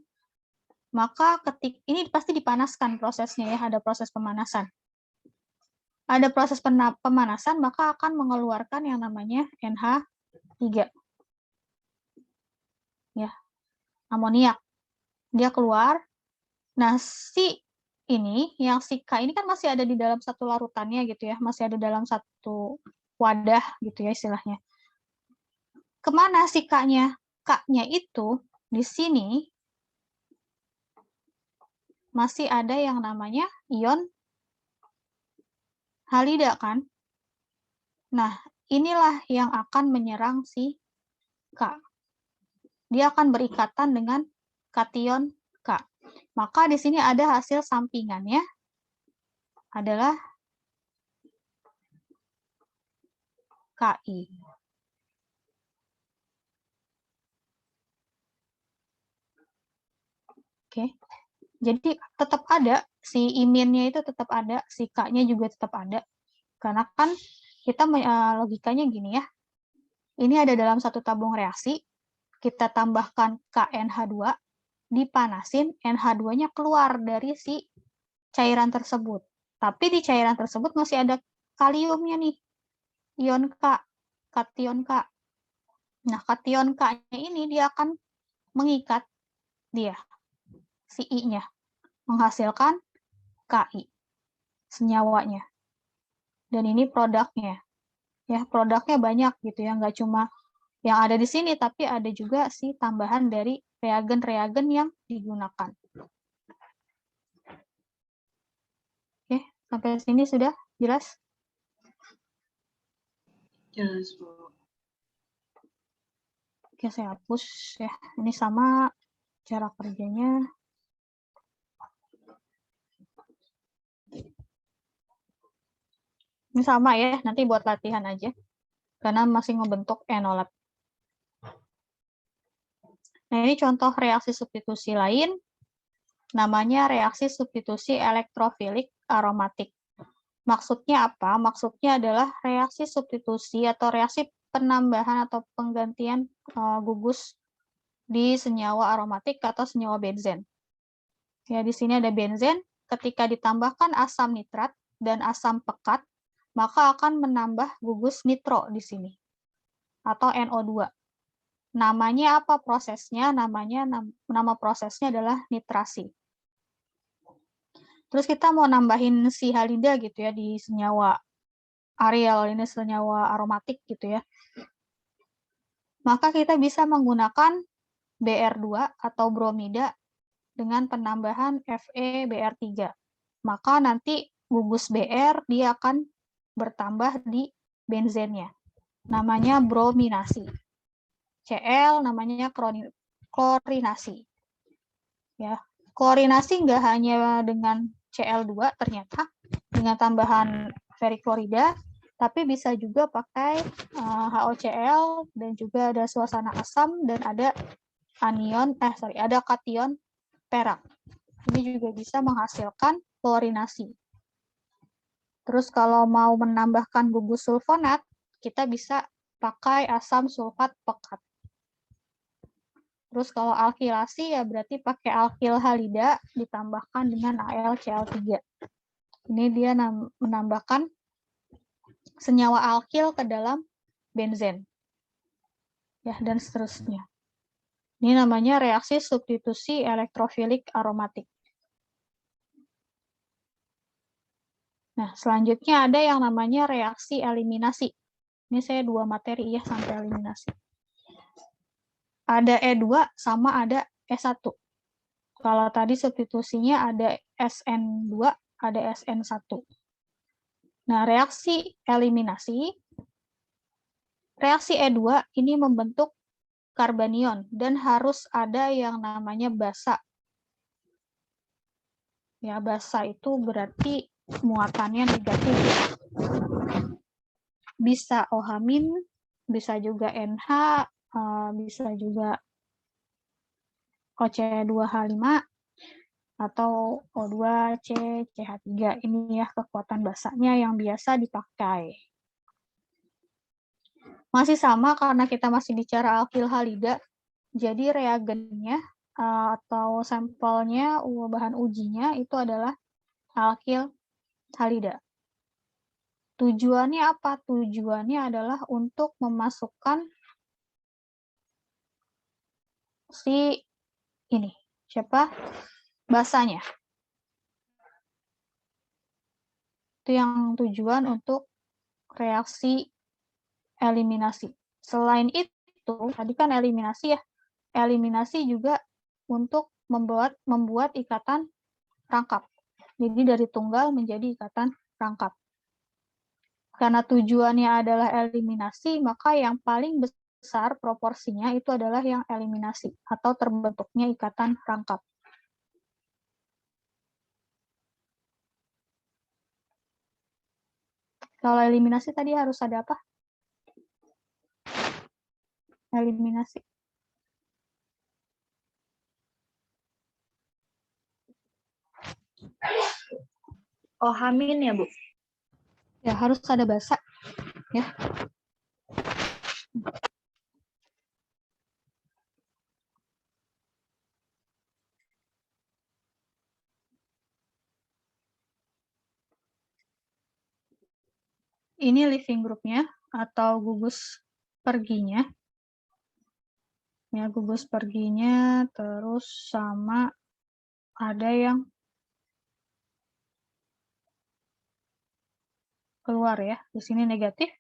Maka ini pasti dipanaskan prosesnya ya, ada proses pemanasan. Ada proses pemanasan, maka akan mengeluarkan yang namanya NH3. Ya, amoniak. Dia keluar. Nah, yang si K ini kan masih ada di dalam satu larutannya gitu ya, masih ada dalam satu wadah gitu ya istilahnya. Kemana si K-nya? K-nya itu di sini masih ada yang namanya ion halida kan? Nah, inilah yang akan menyerang si K. Dia akan berikatan dengan kation K. Maka di sini ada hasil sampingannya adalah Ki. Oke. Jadi tetap ada, si iminnya itu tetap ada, si K-nya juga tetap ada. Karena kan kita logikanya gini ya, ini ada dalam satu tabung reaksi, kita tambahkan KNH2, dipanasin, NH2-nya keluar dari si cairan tersebut. Tapi di cairan tersebut masih ada kaliumnya nih, ion K, kation K. Nah, kation K-nya ini dia akan mengikat dia, si I-nya, menghasilkan Ki, senyawanya. Dan ini produknya. Ya, produknya banyak gitu ya, nggak cuma yang ada di sini, tapi ada juga si tambahan dari reagen-reagen yang digunakan. Oke, sampai sini sudah jelas? Jelas, Bu. Oke, saya hapus ya. Ini sama cara kerjanya. Ini sama ya, nanti buat latihan aja. Karena masih ngebentuk enolat. Nah, ini contoh reaksi substitusi lain. Namanya reaksi substitusi elektrofilik aromatik. Maksudnya apa? Maksudnya adalah reaksi substitusi atau reaksi penambahan atau penggantian gugus di senyawa aromatik atau senyawa benzen. Ya, di sini ada benzen. Ketika ditambahkan asam nitrat dan asam pekat, maka akan menambah gugus nitro di sini atau NO2. Namanya apa prosesnya? Nama prosesnya adalah nitrasi. Terus kita mau nambahin si halida gitu ya di senyawa aryl, ini senyawa aromatik gitu ya. Maka kita bisa menggunakan Br2 atau bromida dengan penambahan FeBr3. Maka nanti gugus Br dia akan bertambah di benzennya. Namanya brominasi. Cl namanya klorinasi. Ya, klorinasi nggak hanya dengan Cl2 ternyata, dengan tambahan feriklorida, tapi bisa juga pakai HOCl, dan juga ada suasana asam, dan ada ada kation perak. Ini juga bisa menghasilkan klorinasi. Terus kalau mau menambahkan gugus sulfonat, kita bisa pakai asam sulfat pekat. Terus kalau alkilasi ya berarti pakai alkil halida ditambahkan dengan AlCl3. Ini dia menambahkan senyawa alkil ke dalam benzen. Ya, dan seterusnya. Ini namanya reaksi substitusi elektrofilik aromatik. Nah, selanjutnya ada yang namanya reaksi eliminasi. Ini saya 2 materi ya sampai eliminasi. Ada E2 sama ada E1. Kalau tadi substitusinya ada SN2, ada SN1. Nah, reaksi eliminasi, reaksi E2 ini membentuk karbanion dan harus ada yang namanya basa. Ya, basa itu berarti muatannya negatif. Bisa OH-, bisa juga NH, bisa juga OC2H5, atau O2C, CH3. Ini ya kekuatan basanya yang biasa dipakai. Masih sama karena kita masih bicara alkil halida, jadi reagennya atau sampelnya, bahan ujinya itu adalah alkil halida. Tujuannya apa? Tujuannya adalah untuk memasukkan si ini, siapa? Basanya. Itu yang tujuan untuk reaksi eliminasi. Selain itu, tadi kan eliminasi ya. Eliminasi juga untuk membuat ikatan rangkap. Jadi dari tunggal menjadi ikatan rangkap. Karena tujuannya adalah eliminasi, maka yang paling besar proporsinya itu adalah yang eliminasi atau terbentuknya ikatan rangkap. Kalau eliminasi tadi harus ada apa? Eliminasi. OH- ya, Bu? Ya, harus ada basa. Ya. Ini living group-nya atau gugus perginya. Ya, gugus perginya, terus sama ada yang keluar ya. Di sini negatif.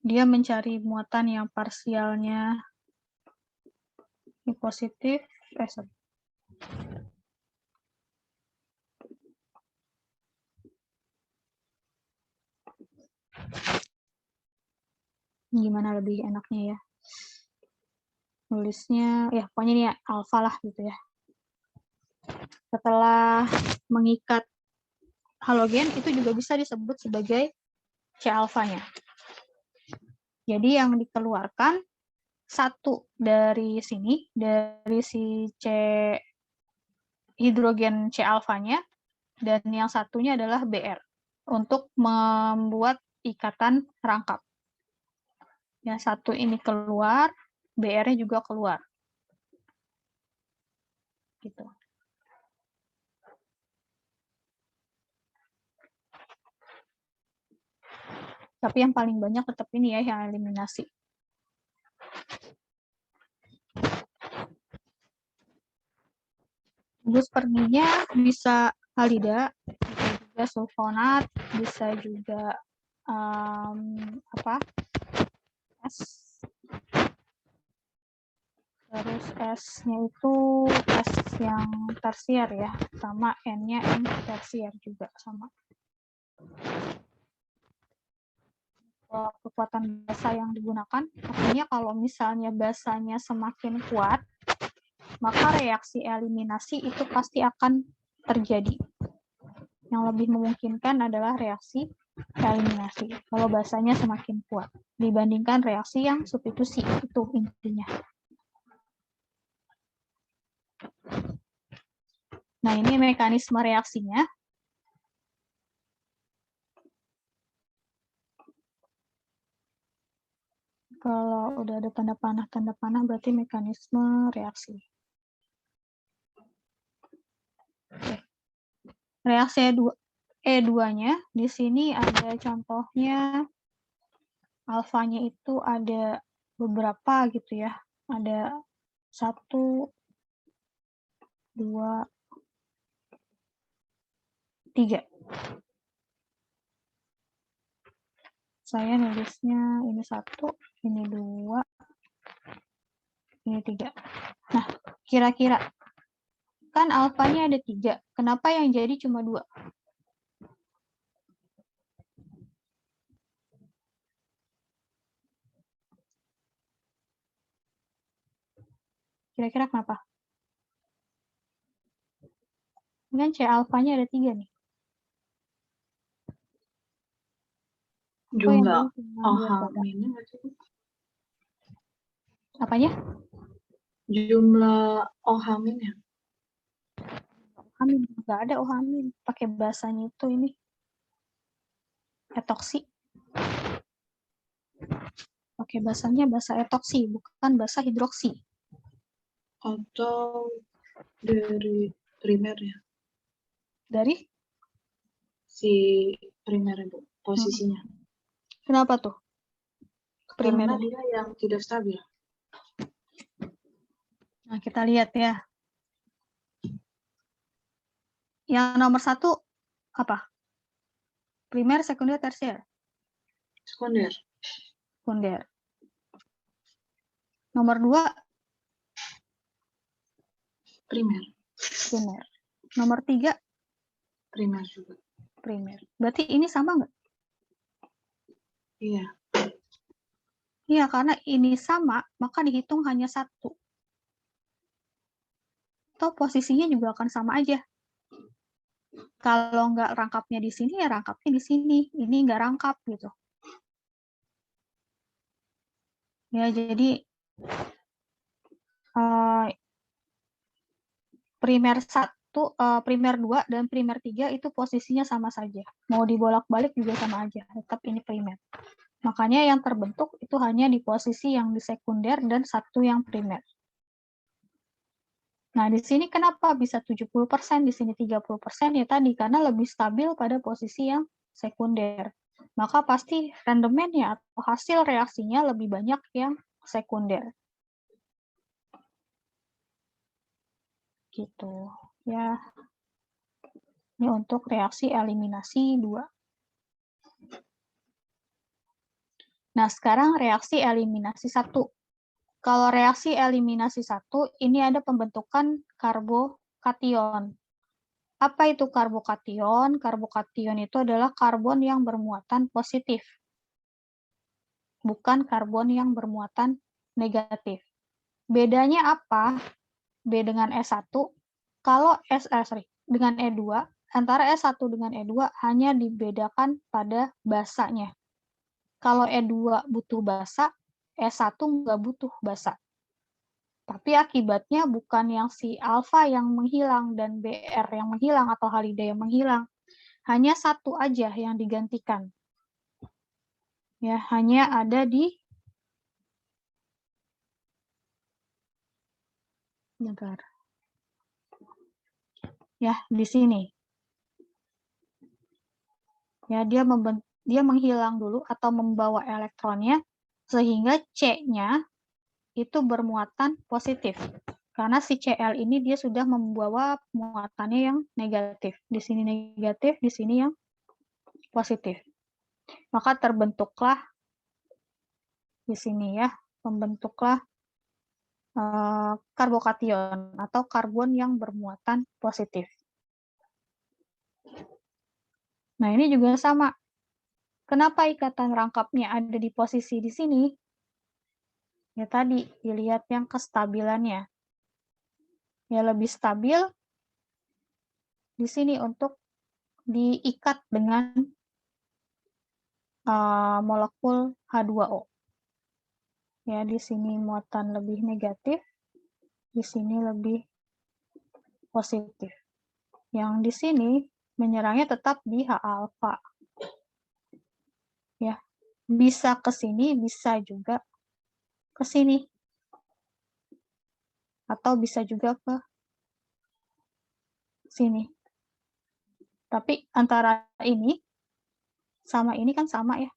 Dia mencari muatan yang parsialnya ini positif. Gimana lebih enaknya ya? Nulisnya, ya pokoknya ini alfa lah gitu ya. Setelah mengikat halogen, itu juga bisa disebut sebagai C-alfanya. Jadi yang dikeluarkan satu dari sini, dari si C hidrogen C-alfanya, dan yang satunya adalah Br untuk membuat ikatan rangkap. Yang satu ini keluar, Br-nya juga keluar. Gitu. Tapi yang paling banyak tetap ini ya, yang eliminasi. Gugus perginya bisa halida, bisa juga sulfonat, bisa juga S. Terus S-nya itu S yang tersier ya, sama N-nya N tersier juga sama. Kekuatan basa yang digunakan, artinya kalau misalnya basanya semakin kuat, maka reaksi eliminasi itu pasti akan terjadi. Yang lebih memungkinkan adalah reaksi eliminasi. Kalau basanya semakin kuat dibandingkan reaksi yang substitusi, itu intinya. Nah, ini mekanisme reaksinya. Kalau udah ada tanda panah berarti mekanisme reaksi. Oke. Reaksi E2-nya, di sini ada contohnya, alfanya itu ada beberapa gitu ya. Ada 1, 2, 3. Saya nulisnya ini 1, ini 2, ini 3. Nah, kira-kira kan alfanya ada 3. Kenapa yang jadi cuma 2? Kira-kira kenapa? Kan C alfanya ada 3 nih. Jumlah OH-minnya nggak sih? Apanya? Jumlah OH-minnya. Amin, nggak ada amin. Pakai bahasanya itu ini. Etoksi. Pakai bahasanya bahasa etoksi, bukan bahasa hidroksi. Atau dari primer ya? Dari? Si primer Bu, posisinya. Kenapa tuh? Karena dia yang tidak stabil. Nah, kita lihat ya. Yang nomor 1 apa? Primer, sekunder, tersier? Sekunder. Sekunder. Nomor 2? Primer. Primer. Nomor 3? Primer juga. Primer. Berarti ini sama nggak? Iya. Iya, karena ini sama, maka dihitung hanya 1. Atau posisinya juga akan sama aja. Kalau nggak rangkapnya di sini, ya rangkapnya di sini. Ini nggak rangkap, gitu. Ya, jadi primer 1, primer 2, dan primer 3 itu posisinya sama saja. Mau dibolak-balik juga sama aja. Tetap ini primer. Makanya yang terbentuk itu hanya di posisi yang di sekunder dan 1 yang primer. Nah, di sini kenapa bisa 70%, di sini 30%? Ya tadi, karena lebih stabil pada posisi yang sekunder. Maka pasti rendemennya atau hasil reaksinya lebih banyak yang sekunder. Gitu. Ya. Ini untuk reaksi eliminasi 2. Nah, sekarang reaksi eliminasi 1. Kalau reaksi eliminasi 1, ini ada pembentukan karbokation. Apa itu karbokation? Karbokation itu adalah karbon yang bermuatan positif, bukan karbon yang bermuatan negatif. Bedanya apa? B dengan S1, kalau dengan E2, antara S1 dengan E2 hanya dibedakan pada basanya. Kalau E2 butuh basa, S1 nggak butuh basa. Tapi akibatnya bukan yang si alfa yang menghilang dan BR yang menghilang atau halida yang menghilang. Hanya 1 aja yang digantikan. Ya, hanya ada di ya, di sini. Ya, dia menghilang dulu atau membawa elektronnya sehingga C-nya itu bermuatan positif. Karena si Cl ini dia sudah membawa muatannya yang negatif. Di sini negatif, di sini yang positif. Maka terbentuklah di sini ya, membentuklah karbokation atau karbon yang bermuatan positif. Nah, ini juga sama. Kenapa ikatan rangkapnya ada di posisi di sini? Ya tadi, dilihat yang kestabilannya. Ya, lebih stabil di sini untuk diikat dengan molekul H2O. Ya, di sini muatan lebih negatif, di sini lebih positif. Yang di sini menyerangnya tetap di H alfa. Ya, bisa ke sini, bisa juga ke sini. Atau bisa juga ke sini. Tapi antara ini sama ini kan sama ya.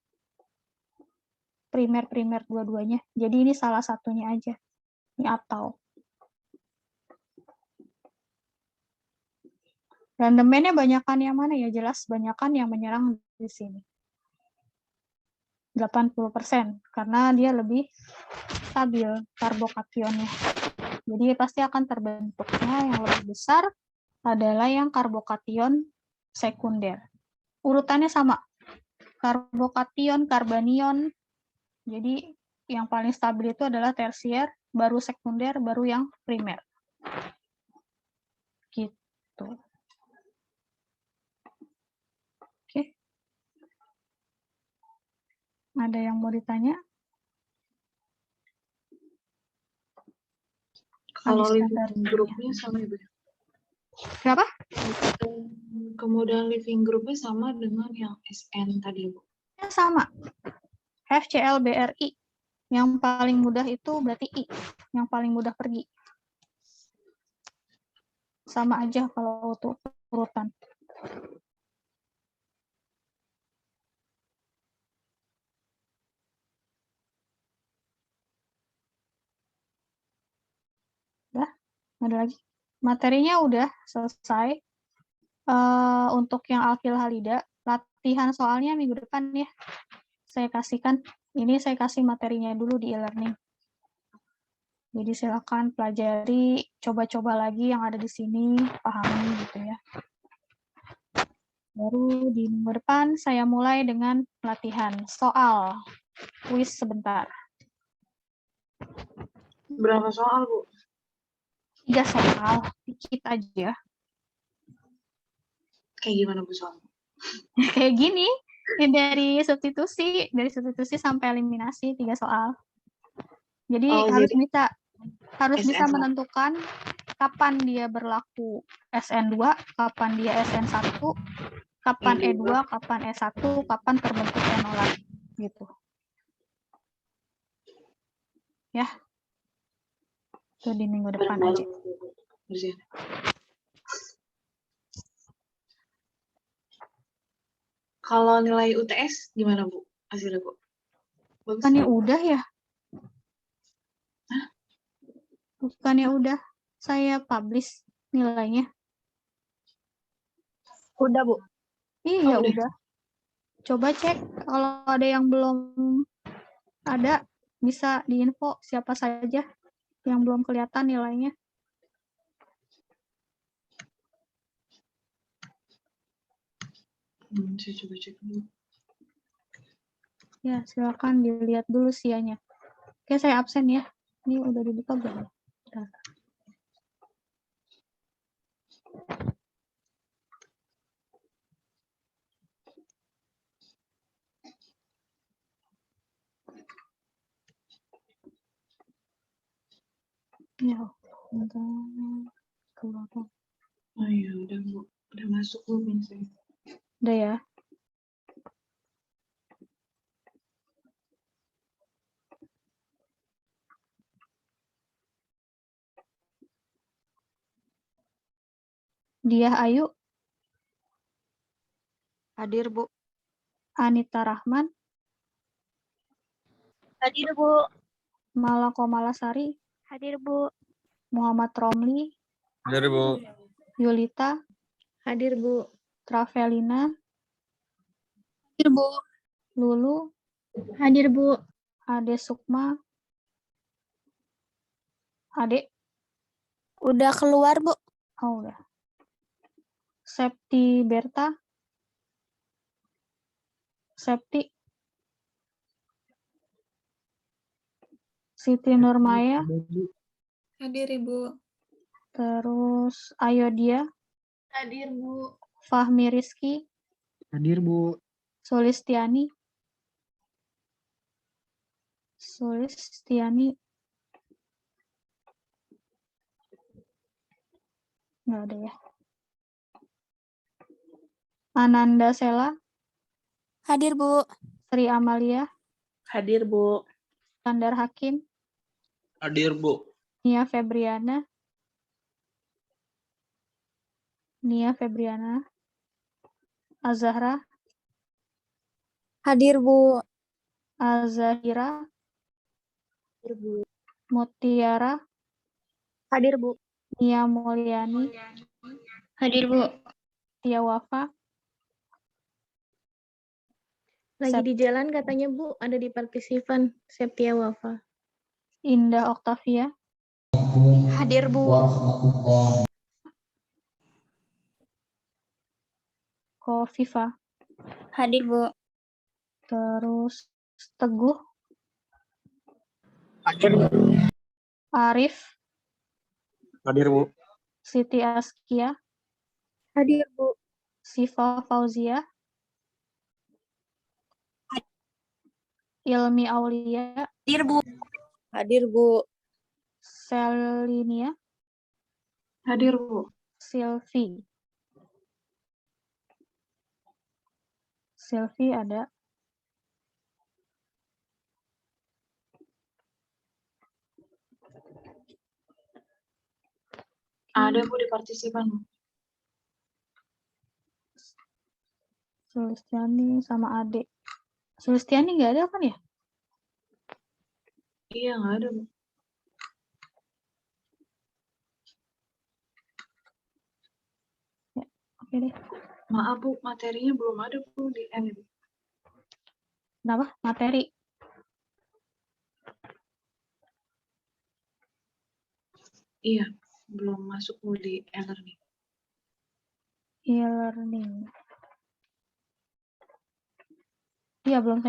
Primer-primer dua-duanya. Jadi ini salah satunya aja. Ini atau. Randomnya banyakan yang mana ya? Jelas banyakan yang menyerang di sini. 80%. Karena dia lebih stabil karbokationnya. Jadi pasti akan terbentuknya yang lebih besar adalah yang karbokation sekunder. Urutannya sama. Karbokation, karbanion. Jadi yang paling stabil itu adalah tersier, baru sekunder, baru yang primer. Gitu. Oke. Ada yang mau ditanya? Kalau living groupnya sama Ibu. Berapa? Kemudian living groupnya sama dengan yang SN tadi Bu. Ya, sama. FClBRI. Yang paling mudah itu berarti I. Yang paling mudah pergi. Sama aja kalau untuk urutan. Udah, ada lagi. Materinya udah selesai. Untuk yang alkil halida, latihan soalnya minggu depan ya. Saya kasihkan. Ini saya kasih materinya dulu di e-learning. Jadi silakan pelajari, coba-coba lagi yang ada di sini, pahami gitu ya. Baru di minggu depan saya mulai dengan latihan soal. Kuis sebentar. Berapa soal, Bu? 3 soal, dikit aja. Kayak gimana Bu soal? Kayak gini, ya dari substitusi sampai eliminasi 3 soal. Jadi harus bisa menentukan kapan dia berlaku SN2, kapan dia SN1, kapan E2, kapan E1, kapan terbentuk enolat gitu. Ya. Itu di minggu depan aja. Kalau nilai UTS gimana Bu? Hasilnya Bu? Bukannya udah ya? Hah? Bukannya udah saya publish nilainya? Udah, Bu. Iya, udah. Coba cek kalau ada yang belum ada, bisa diinfo siapa saja yang belum kelihatan nilainya. Saya coba cek dulu. Ya, silakan dilihat dulu sianya. Oke, saya absen ya. Ini udah dibuka belum? Ya, keluar. Oh iya, udah Bu. Udah masuk Bu saya. Udah ya. Diah Ayu. Hadir, Bu. Anita Rahman. Hadir, Bu. Malako Malasari. Hadir, Bu. Muhammad Romli. Hadir, Bu. Yulita. Hadir, Bu. Travelina. Hadir, Bu. Lulu. Hadir, Bu. Ade Sukma. Ade. Udah keluar, Bu. Oh, udah. Septi Berta. Septi. Siti Nurmaya. Hadir, Ibu. Terus Ayodia, Hadir, Bu. Fahmi Rizky, Hadir, Bu. Sulistiani, nggak ada ya. Ananda Sela, Hadir, Bu. Sri Amalia, Hadir, Bu. Standar Hakim, Hadir, Bu. Nia Febriana, Azahra, Hadir, Bu. Azahira, Hadir, Bu. Mutiara, Hadir, Bu. Nia Mulyani, Hadir, Bu. Tia Wafa, Lagi di jalan katanya, Bu. Ada di partisipan. Septia Wafa. Indah Oktavia, Hadir, Bu. Kofifa, Hadir, Bu. terus Teguh, Hadir, Bu. Arif, Hadir, Bu. Siti Askia, Hadir, Bu. Siva Fauzia, Ilmi Aulia, Hadir, Bu. Hadir, Bu. Selinia, Hadir, Bu. Silvi ada. Ada, Bu, di partisipan. Sulistiani sama Ade. Sulistiani nggak ada kan ya? Iya, nggak ada, Bu. Oke deh. Maaf, Bu, materinya belum ada, Bu, di N. Kenapa? Materi. Iya, belum masuk, Bu, di e-learning. E-learning. Iya, belum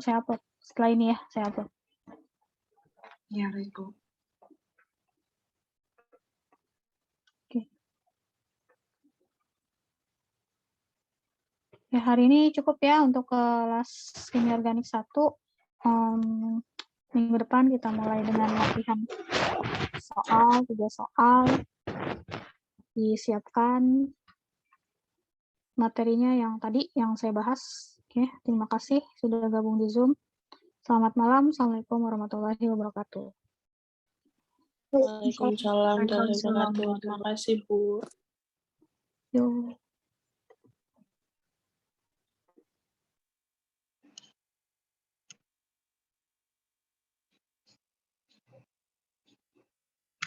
saya upload. Setelah ini ya, saya upload. Ya, baik, Bu. Oke. Ya, hari ini cukup ya untuk kelas kimia organik 1. Minggu depan kita mulai dengan latihan soal, 3 soal. Disiapkan materinya yang tadi yang saya bahas. Oke, terima kasih sudah gabung di Zoom. Selamat malam. Assalamualaikum warahmatullahi wabarakatuh. Waalaikumsalam warahmatullahi wabarakatuh. Terima kasih, Bu. Yo.